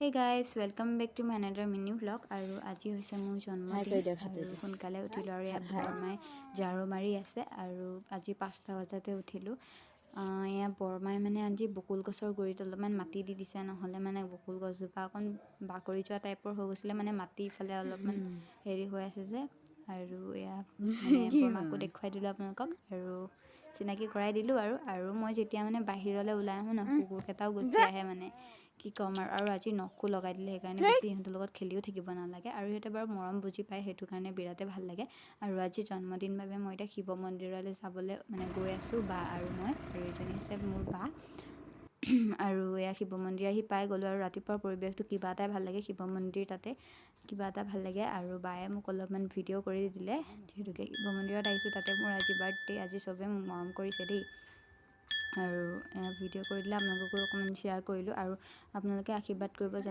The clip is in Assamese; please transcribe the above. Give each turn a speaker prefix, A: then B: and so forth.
A: Hey guys welcome back to my another mini blog. আৰু আজি হৈছে মোৰ জন্মদিন আৰু সোনকালে উঠিলোঁ আৰু ইয়াত বৰমাই ঝাৰু মাৰি আছে আৰু আজি 5টা বজাতে উঠিলোঁ। এয়া বৰমাই মানে আজি বকুল গছৰ গুৰিত অলপমান মাটি দি দিছে, নহ'লে মানে বকুল গছজোপা অকণ বাকৰি যোৱা টাইপৰ হৈ গৈছিলে, মানে মাটি ইফালে অলপমান হেৰি হৈ আছে যে। আৰু এয়া মানে বৰমাকো দেখুৱাই দিলোঁ আপোনালোকক আৰু চিনাকি কৰাই দিলোঁ। আৰু মই যেতিয়া মানে বাহিৰলৈ ওলাই আহোঁ ন, কুকুৰকেইটাও গুচি আহে, মানে কি ক'ম আৰু আজি নখো লগাই দিলে, সেইকাৰণে বেছি সিহঁতৰ লগত খেলিও থাকিব নালাগে আৰু সিহঁতে বাৰু মৰম বুজি পায়, সেইটো কাৰণে বিৰাটেই ভাল লাগে। আৰু আজি জন্মদিন বাবে মই এতিয়া শিৱ মন্দিৰলৈ যাবলৈ মানে গৈ আছোঁ, বা আৰু মই, আৰু এইজনী হৈছে মোৰ বা। আৰু এয়া শিৱ মন্দিৰ আহি পাই গ'লোঁ আৰু ৰাতিপুৱাৰ পৰিৱেশটো কিবা এটাই ভাল লাগে, শিৱ মন্দিৰ তাতে কিবা এটা ভাল লাগে। আৰু বায়ে মোক অলপমান ভিডিঅ' কৰি দিলে, যিহেতুকে শিৱ মন্দিৰত আহিছোঁ, তাতে মোৰ আজি বাৰ্থডে, আজি চবেই মোক মৰম কৰিছে দেই। আৰু ভিডিঅ' কৰি দিলে, আপোনালোককো অকণমান শ্বেয়াৰ কৰিলোঁ আৰু আপোনালোকে আশীৰ্বাদ কৰিব যাতে